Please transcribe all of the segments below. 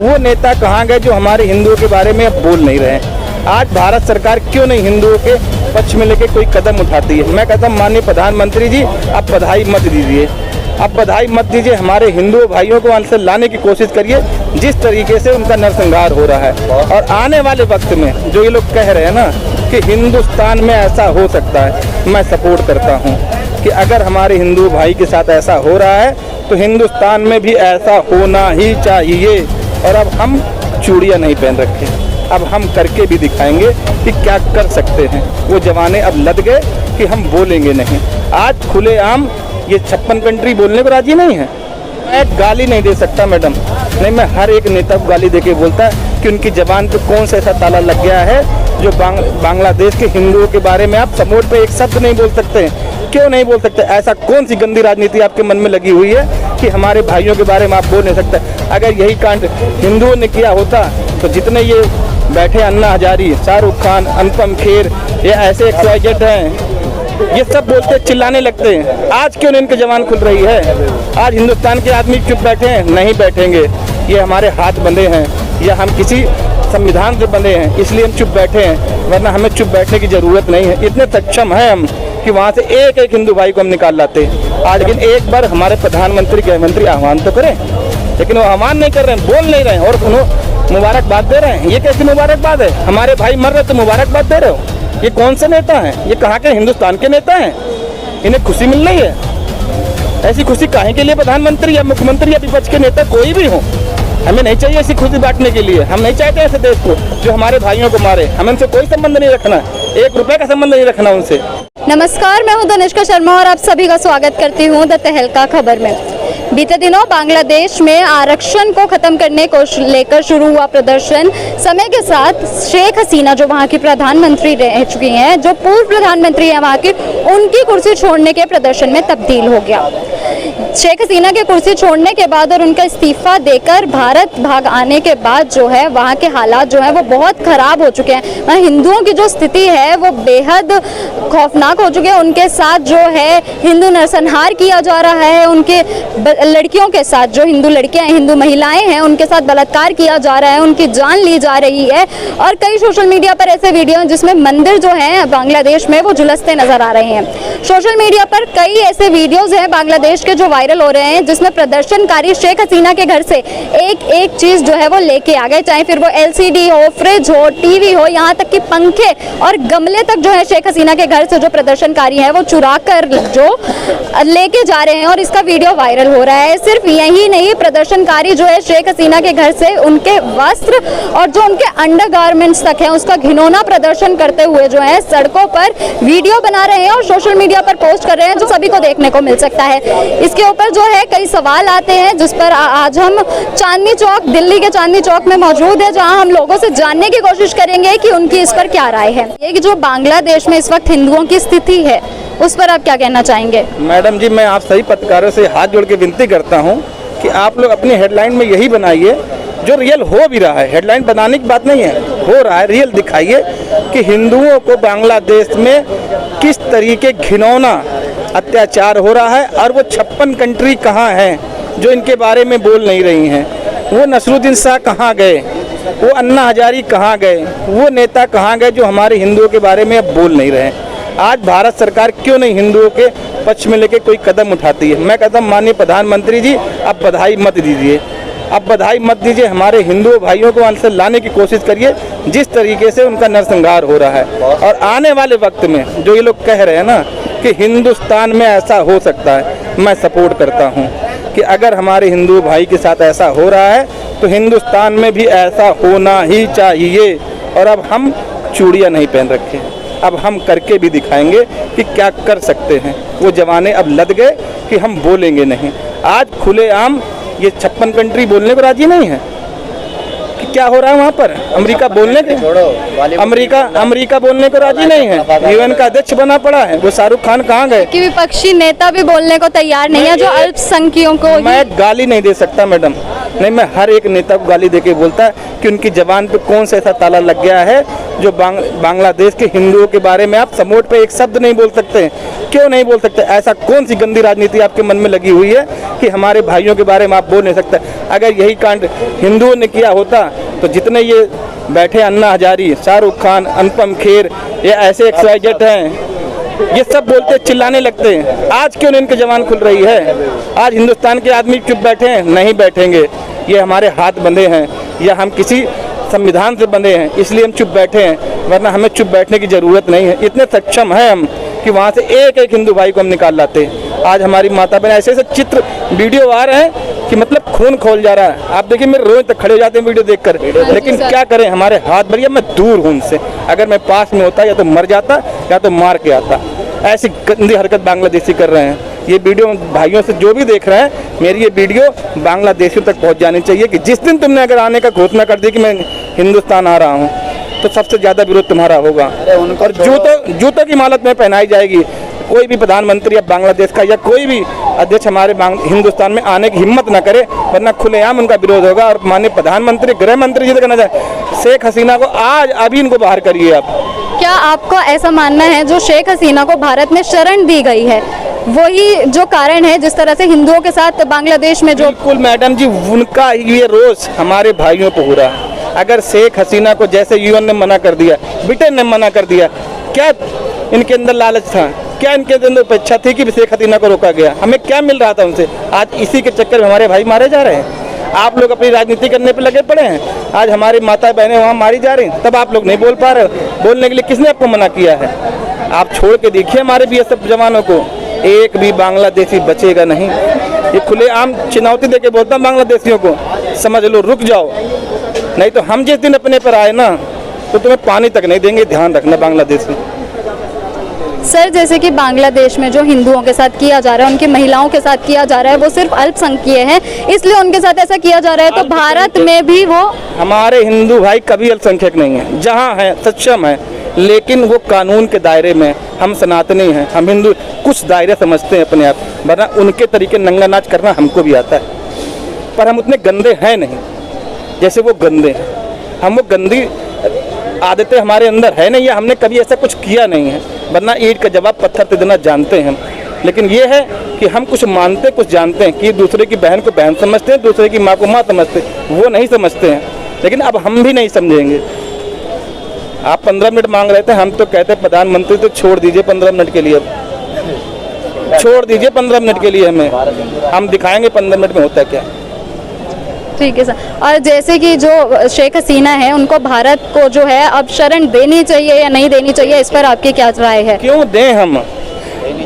वो नेता कहाँ गए जो हमारे हिंदुओं के बारे में अब बोल नहीं रहे हैं। आज भारत सरकार क्यों नहीं हिंदुओं के पक्ष में लेके कोई कदम उठाती है। मैं कहता हूँ माननीय प्रधानमंत्री जी, आप बधाई मत दीजिए, आप बधाई मत दीजिए, हमारे हिंदू भाइयों को वहाँ से लाने की कोशिश करिए जिस तरीके से उनका नरसंहार हो रहा है। और आने वाले वक्त में जो ये लोग कह रहे हैं ना कि हिंदुस्तान में ऐसा हो सकता है, मैं सपोर्ट करता हूँ कि अगर हमारे हिंदू भाई के साथ ऐसा हो रहा है तो हिंदुस्तान में भी ऐसा होना ही चाहिए। और अब हम चूड़ियाँ नहीं पहन रखे, अब हम करके भी दिखाएंगे कि क्या कर सकते हैं। वो जमाने अब लद गए कि हम बोलेंगे नहीं। आज खुलेआम ये 56 कंट्री बोलने को राजी नहीं है। मैं गाली नहीं दे सकता मैडम, नहीं, मैं हर एक नेता को गाली देके बोलता है कि उनकी जबान पे कौन सा ऐसा ताला लग गया है जो बांग्लादेश के हिंदुओं के बारे में आप समोट पे एक शब्द नहीं बोल सकते। क्यों नहीं बोल सकते? ऐसा कौन सी गंदी राजनीति आपके मन में लगी हुई है कि हमारे भाइयों के बारे में आप बोल नहीं सकते? अगर यही कांड हिंदुओं ने किया होता तो जितने ये बैठे अन्ना हजारी, शाहरुख खान, अनुपम खेर, ये ऐसे XYZ हैं, ये सब बोलते चिल्लाने लगते हैं। आज क्यों इनकी जबान खुल रही है? आज हिंदुस्तान के आदमी चुप बैठे हैं? नहीं बैठेंगे। ये हमारे हाथ बंधे हैं या हम किसी संविधान से बंधे हैं इसलिए हम चुप बैठे हैं, वरना हमें चुप बैठने की ज़रूरत नहीं है। इतने सक्षम हैं हम कि वहाँ से एक एक हिंदू भाई को हम निकाल लाते हैं। आज लेकिन एक बार हमारे प्रधानमंत्री गृहमंत्री आह्वान तो करें, लेकिन वो आह्वान नहीं कर रहे हैं, बोल नहीं रहे हैं और उन्होंने मुबारकबाद दे रहे हैं। ये कैसी मुबारकबाद है? हमारे भाई मर रहे तो मुबारकबाद दे रहे हो? ये कौन से नेता हैं? ये कहाँ के हिंदुस्तान के नेता हैं? इन्हें खुशी मिल रही है? ऐसी खुशी काहे के लिए प्रधानमंत्री या मुख्यमंत्री या विपक्ष के नेता कोई भी हो, हमें नहीं चाहिए ऐसी खुशी बांटने के लिए। हम नहीं चाहते ऐसे देश को जो हमारे भाइयों को मारे। हमें उनसे कोई संबंध नहीं रखना, 1 रुपए का संबंध नहीं रखना उनसे। नमस्कार, मैं हूं तनिष्का शर्मा और आप सभी का स्वागत करती हूं द तहलका खबर में। बीते दिनों बांग्लादेश में आरक्षण को खत्म करने को लेकर शुरू हुआ प्रदर्शन समय के साथ शेख हसीना जो वहां की प्रधानमंत्री रह चुकी हैं, जो पूर्व प्रधानमंत्री हैं वहां की, उनकी कुर्सी छोड़ने के प्रदर्शन में तब्दील हो गया। शेख हसीना के कुर्सी छोड़ने के बाद और उनका इस्तीफा देकर भारत भाग आने के बाद जो है वहाँ के हालात जो है वो बहुत ख़राब हो चुके हैं। वहाँ हिंदुओं की जो स्थिति है वो बेहद खौफनाक हो चुके हैं। उनके साथ जो है हिंदू नरसंहार किया जा रहा है, उनके लड़कियों के साथ, जो हिंदू लड़कियां हैं, हिंदू महिलाएं हैं, उनके साथ बलात्कार किया जा रहा है, उनकी जान ली जा रही है। और कई सोशल मीडिया पर ऐसे वीडियो हैं जिसमें मंदिर जो हैं बांग्लादेश में वो झुलसते नजर आ रहे हैं। सोशल मीडिया पर कई ऐसे वीडियोज हैं बांग्लादेश के जो वायरल हो रहे हैं जिसमें प्रदर्शनकारी शेख हसीना के घर से एक एक चीज जो है वो लेके आ गए, चाहे फिर वो LCD हो, फ्रिज हो, टीवी हो, यहाँ तक कि पंखे और गमले तक जो है शेख हसीना के घर से जो प्रदर्शनकारी है वो चुरा कर जो लेके जा रहे हैं और इसका वीडियो वायरल हो रहा है। सिर्फ यही नहीं, प्रदर्शनकारी जो है शेख हसीना के घर से उनके वस्त्र और जो उनके अंडरगारमेंट्स तक है उसका घिनौना प्रदर्शन करते हुए जो है सड़कों पर वीडियो बना रहे हैं और सोशल मीडिया पर पोस्ट कर रहे हैं, जो सभी को देखने को मिल सकता है। इसके ऊपर जो है कई सवाल आते हैं जिस पर आज हम चांदनी चौक, दिल्ली के चांदनी चौक में मौजूद है, जहां हम लोगों से जानने की कोशिश करेंगे कि उनकी इस पर क्या राय है। ये जो बांग्लादेश में इस वक्त हिंदुओं की स्थिति है उस पर आप क्या कहना चाहेंगे? मैडम जी, मैं आप सभी पत्रकारों से हाथ जोड़ के विनती करता हूं कि आप लोग अपनी हेडलाइन में यही बनाइए जो रियल हो भी रहा है। हेडलाइन बनाने की बात नहीं है, हो रहा है, रियल दिखाइए कि हिंदुओं को बांग्लादेश में किस तरीके घिनौना अत्याचार हो रहा है और वो 56 कंट्री कहाँ हैं जो इनके बारे में बोल नहीं रही हैं। वो नसरुद्दीन शाह कहाँ गए, वो अन्ना हजारी कहाँ गए, वो नेता कहाँ गए जो हमारे हिंदुओं के बारे में अब बोल नहीं रहे हैं। आज भारत सरकार क्यों नहीं हिंदुओं के पक्ष में लेके कोई कदम उठाती है। मैं कहता हूँ माननीय प्रधानमंत्री जी, आप बधाई मत दीजिए, आप बधाई मत दीजिए, हमारे हिंदू भाइयों को वहाँ से लाने की कोशिश करिए जिस तरीके से उनका नरसंहार हो रहा है। और आने वाले वक्त में जो ये लोग कह रहे हैं ना कि हिंदुस्तान में ऐसा हो सकता है, मैं सपोर्ट करता हूँ कि अगर हमारे हिंदू भाई के साथ ऐसा हो रहा है तो हिंदुस्तान में भी ऐसा होना ही चाहिए। और अब हम चूड़ियाँ नहीं पहन रखे, अब हम करके भी दिखाएंगे कि क्या कर सकते हैं। वो जमाने अब लद गए कि हम बोलेंगे नहीं। आज खुलेआम ये 56 कंट्री बोलने को राजी नहीं है कि क्या हो रहा है वहाँ पर। अमेरिका बोलने के अमेरिका बोलने को राजी नहीं है, UN का अध्यक्ष बना पड़ा है। वो शाहरुख खान कहाँ गए? कि विपक्षी नेता भी बोलने को तैयार नहीं है, जो अल्पसंख्यकों को। मैं गाली नहीं दे सकता मैडम, नहीं, मैं हर एक नेता को गाली देके बोलता कि उनकी जबान पे कौन सा ऐसा ताला लग गया है जो बांग्लादेश के हिंदुओं के बारे में आप समोट पे एक शब्द नहीं बोल सकते। क्यों नहीं बोल सकते? ऐसा कौन सी गंदी राजनीति आपके मन में लगी हुई है कि हमारे भाइयों के बारे में आप बोल नहीं सकते? अगर यही कांड हिंदुओं ने किया होता तो जितने ये बैठे अन्ना हजारी, शाहरुख खान, अनुपम खेर, ये ऐसे XYZ हैं, ये सब बोलते चिल्लाने लगते हैं। आज क्यों इनकी जबान खुल रही है? आज हिंदुस्तान के आदमी चुप बैठे हैं? नहीं बैठेंगे। ये हमारे हाथ बंधे हैं या हम किसी संविधान से बंधे हैं इसलिए हम चुप बैठे हैं, वरना हमें चुप बैठने की ज़रूरत नहीं है। इतने सक्षम हैं हम कि वहाँ से एक एक हिंदू भाई को हम निकाल लाते हैं। आज हमारी माता बहन ऐसे ऐसे चित्र वीडियो आ रहे हैं कि मतलब खून खोल जा रहा है। आप देखिए मेरे रोज तक खड़े हो जाते हैं वीडियो देखकर, लेकिन क्या करें, हमारे हाथ बढ़िया, मैं दूर हूँ उनसे। अगर मैं पास में होता या तो मर जाता या तो मार के आता। ऐसी गंदी हरकत बांग्लादेशी कर रहे हैं। ये वीडियो भाइयों से जो भी देख रहे हैं, मेरी ये वीडियो बांग्लादेशियों तक पहुंच जानी चाहिए कि जिस दिन तुमने अगर आने का घोषणा कर दी कि मैं हिंदुस्तान आ रहा हूं, तो सबसे ज़्यादा विरोध तुम्हारा होगा और जूतों की मालत में पहनाई जाएगी। कोई भी प्रधानमंत्री या बांग्लादेश का या कोई भी अध्यक्ष हमारे हिंदुस्तान में आने की हिम्मत न करे, वरना खुलेआम उनका विरोध होगा। और माननीय प्रधानमंत्री, गृह मंत्री जी से कहना चाहे, शेख हसीना को आज अभी इनको बाहर करिए आप। क्या आपको ऐसा मानना है जो शेख हसीना को भारत में शरण दी गई है वही जो कारण है जिस तरह से हिंदुओं के साथ बांग्लादेश में जो? बिल्कुल मैडम जी, उनका ये रोष हमारे भाइयों पे हो रहा है। अगर शेख हसीना को जैसे UN ने मना कर दिया, ब्रिटेन ने मना कर दिया, क्या इनके अंदर लालच था? क्या इनके अंदर इच्छा थी कि शेख हसीना को रोका गया? हमें क्या मिल रहा था उनसे? आज इसी के चक्कर में हमारे भाई मारे जा रहे हैं। आप लोग अपनी राजनीति करने पे लगे पड़े हैं। आज हमारी माता बहनें वहाँ मारी जा रही, तब आप लोग नहीं बोल पा रहे हो। बोलने के लिए किसने आपको मना किया है? आप छोड़ के देखिए हमारे BSF जवानों को, एक भी बांग्लादेशी बचेगा नहीं। ये खुलेआम चुनौती देके बोलता हूँ बांग्लादेशियों को, समझ लो, रुक जाओ, नहीं तो हम जिस दिन अपने पर आए ना तो तुम्हें पानी तक नहीं देंगे। ध्यान रखना बांग्लादेशी। सर, जैसे कि बांग्लादेश में जो हिंदुओं के साथ किया जा रहा है, उनकी महिलाओं के साथ किया जा रहा है, वो सिर्फ अल्पसंख्यक हैं, इसलिए उनके साथ ऐसा किया जा रहा है। तो भारत में भी वो, हमारे हिंदू भाई कभी अल्पसंख्यक नहीं है, जहाँ है सक्षम है, लेकिन वो कानून के दायरे में। हम सनातनी हैं, हम हिंदू कुछ दायरे समझते हैं अपने आप, वरना उनके तरीके नंगा नाच करना हमको भी आता है, पर हम उतने गंदे हैं नहीं जैसे वो गंदे हैं। हम वो गंदी आदतें हमारे अंदर है नहीं, या हमने कभी ऐसा कुछ किया नहीं है, वरना ईंट का जवाब पत्थर से देना जानते हैं हम। लेकिन ये है कि हम कुछ मानते, कुछ जानते हैं कि दूसरे की बहन को बहन समझते हैं, दूसरे की माँ को माँ समझते हैं, वो नहीं समझते हैं। लेकिन अब हम भी नहीं समझेंगे। आप 15 मिनट मांग रहे थे, हम तो कहते प्रधानमंत्री तो छोड़ दीजिए 15 मिनट के लिए, छोड़ दीजिए 15 मिनट के लिए हमें, हम दिखाएंगे 15 मिनट में होता क्या। ठीक है सर। और जैसे कि जो शेख हसीना है, उनको भारत को जो है अब शरण देनी चाहिए या नहीं देनी चाहिए, इस पर आपकी क्या राय है? क्यों दें हम?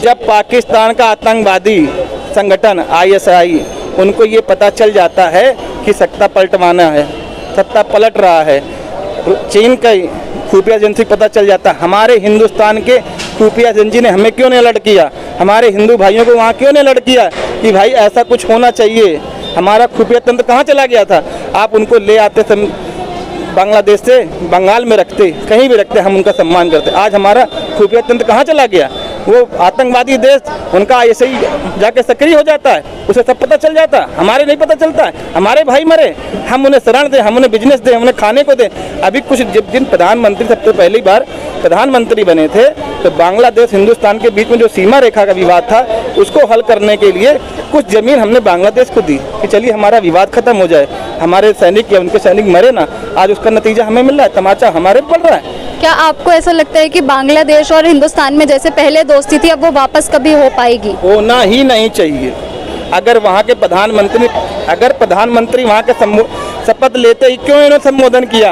जब पाकिस्तान का आतंकवादी संगठन ISI, उनको ये पता चल जाता है कि सत्ता पलटवाना है, सत्ता पलट रहा है, चीन का खुफिया एजेंसी पता चल जाता है, हमारे हिंदुस्तान के खुफिया एजेंसी ने हमें क्यों नहीं अलर्ट किया? हमारे हिंदू भाइयों को वहाँ क्यों नहीं अलर्ट किया कि भाई ऐसा कुछ होना चाहिए? हमारा खुफिया तंत्र कहाँ चला गया था? आप उनको ले आते बांग्लादेश से, बंगाल में रखते, कहीं भी रखते, हम उनका सम्मान करते। आज हमारा खुफिया तंत्र कहाँ चला गया? वो आतंकवादी देश, उनका ऐसे ही जाके सक्रिय हो जाता है, उसे सब पता चल जाता है, हमारे नहीं पता चलता है। हमारे भाई मरे, हम उन्हें शरण दें, हम उन्हें बिजनेस दें, हम उन्हें खाने को दें। अभी कुछ जिन प्रधानमंत्री सबसे पहली बार प्रधानमंत्री बने थे, तो बांग्लादेश हिंदुस्तान के बीच में जो सीमा रेखा का विवाद था, उसको हल करने के लिए कुछ जमीन हमने बांग्लादेश को दी कि चलिए हमारा विवाद खत्म हो जाए, हमारे सैनिक या उनके सैनिक मरे ना। आज उसका नतीजा हमें मिल रहा है, तमाचा हमारे पड़ रहा है। क्या आपको ऐसा लगता है कि बांग्लादेश और हिंदुस्तान में जैसे पहले दोस्ती थी, अब वो वापस कभी हो पाएगी? होना ही नहीं चाहिए। अगर वहाँ के प्रधानमंत्री वहाँ के शपथ लेते ही क्यों इन्होंने संबोधन किया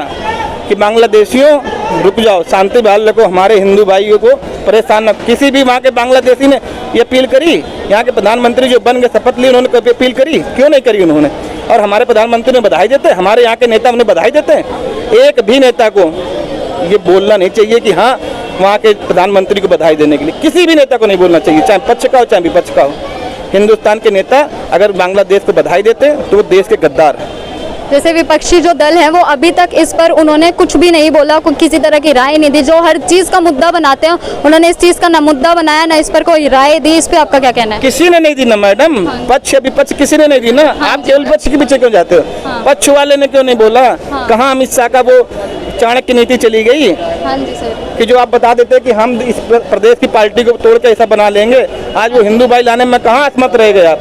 कि बांग्लादेशियों रुक जाओ, शांति बहाल रखो, हमारे हिंदू भाइयों को परेशान न। किसी भी वहाँ के बांग्लादेशी ने ये अपील करी? यहाँ के प्रधानमंत्री जो बन गए, शपथ ली, उन्होंने कभी अपील करी? क्यों नहीं करी उन्होंने? और हमारे प्रधानमंत्री ने बधाई देते, हमारे यहाँ के नेता उन्हें बधाई देते हैं। एक भी नेता को ये बोलना नहीं चाहिए कि हाँ वहाँ के प्रधानमंत्री को बधाई देने के लिए, किसी भी नेता को नहीं बोलना चाहिए, चाहे पक्ष का हो चाहे विपक्ष का हो। हिंदुस्तान के नेता अगर बांग्लादेश को बधाई देते तो वो देश के गद्दार हैं। जैसे विपक्षी जो दल है वो अभी तक इस पर उन्होंने कुछ भी नहीं बोला, किसी तरह की राय नहीं दी। जो हर चीज़ का मुद्दा बनाते हैं उन्होंने इस चीज़ का ना मुद्दा बनाया ना इस पर कोई राय दी। इस पे आपका क्या कहना है? किसी ने नहीं दी ना मैडम, पक्ष या विपक्ष किसी ने नहीं दी ना। आप केवल पक्ष के पीछे क्यों जाते हो? पक्ष वाले ने क्यों नहीं बोला? कहाँ अमित शाह का वो चाणक्य नीति चली गई हाँ जी सर। कि जो आप बता देते कि हम इस प्रदेश की पार्टी को तोड़ के ऐसा बना लेंगे, आज वो हिंदू भाई लाने में कहाँ असमर्थ रह गए आप?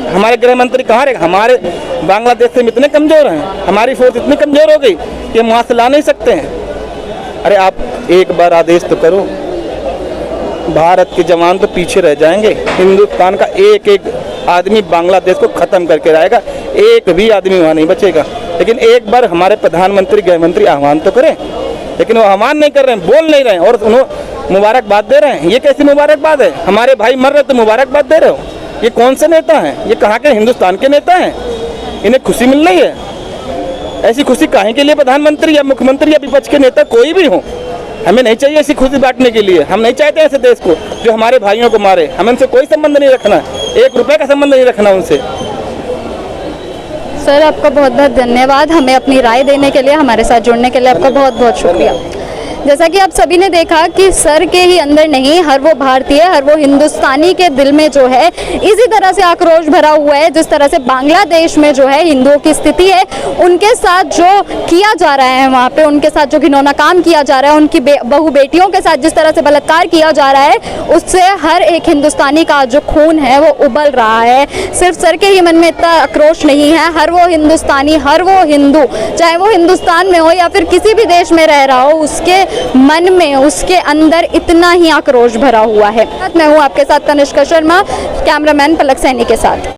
हमारे गृह मंत्री कहाँ रहे? हमारे बांग्लादेश से इतने कमजोर हैं, हमारी फोर्स इतनी कमजोर हो गई कि हम वहाँ से ला नहीं सकते हैं। अरे आप एक बार आदेश तो करो, भारत के जवान तो पीछे रह जाएंगे। हिंदुस्तान का एक एक आदमी बांग्लादेश को खत्म करके रहेगा, एक भी आदमी वहाँ नहीं बचेगा। लेकिन एक बार हमारे प्रधानमंत्री गृह मंत्री आह्वान तो करें, लेकिन वो आह्वान नहीं कर रहे हैं, बोल नहीं रहे हैं और उन्होंने मुबारकबाद दे रहे हैं। ये कैसी मुबारकबाद है? हमारे भाई मर रहे तो मुबारकबाद दे रहे हो? ये कौन से नेता हैं? ये कहाँ के हिंदुस्तान के नेता हैं? इन्हें खुशी मिल रही है? ऐसी खुशी काहे के लिए प्रधानमंत्री या मुख्यमंत्री या विपक्ष के नेता कोई भी हो? हमें नहीं चाहिए ऐसी खुशी बांटने के लिए। हम नहीं चाहते ऐसे देश को जो हमारे भाइयों को मारे। हमें उनसे कोई संबंध नहीं रखना, 1 रुपए का संबंध नहीं रखना उनसे। सर आपका बहुत बहुत धन्यवाद, हमें अपनी राय देने के लिए, हमारे साथ जुड़ने के लिए आपका बहुत बहुत शुक्रिया। जैसा कि आप सभी ने देखा कि सर के ही अंदर नहीं, हर वो भारतीय, हर वो हिंदुस्तानी के दिल में जो है इसी तरह से आक्रोश भरा हुआ है। जिस तरह से बांग्लादेश में जो है हिंदुओं की स्थिति है, उनके साथ जो किया जा रहा है, वहाँ पे उनके साथ जो घिनौना काम किया जा रहा है, उनकी बहु बेटियों के साथ जिस तरह से बलात्कार किया जा रहा है, उससे हर एक हिंदुस्तानी का जो खून है वो उबल रहा है। सिर्फ सर के ही मन में इतना आक्रोश नहीं है, हर वो हिंदुस्तानी, हर वो हिंदू, चाहे वो हिंदुस्तान में हो या फिर किसी भी देश में रह रहा हो, उसके मन में, उसके अंदर इतना ही आक्रोश भरा हुआ है। मैं हूँ आपके साथ तनिष्का शर्मा, कैमरामैन पलक सैनी के साथ।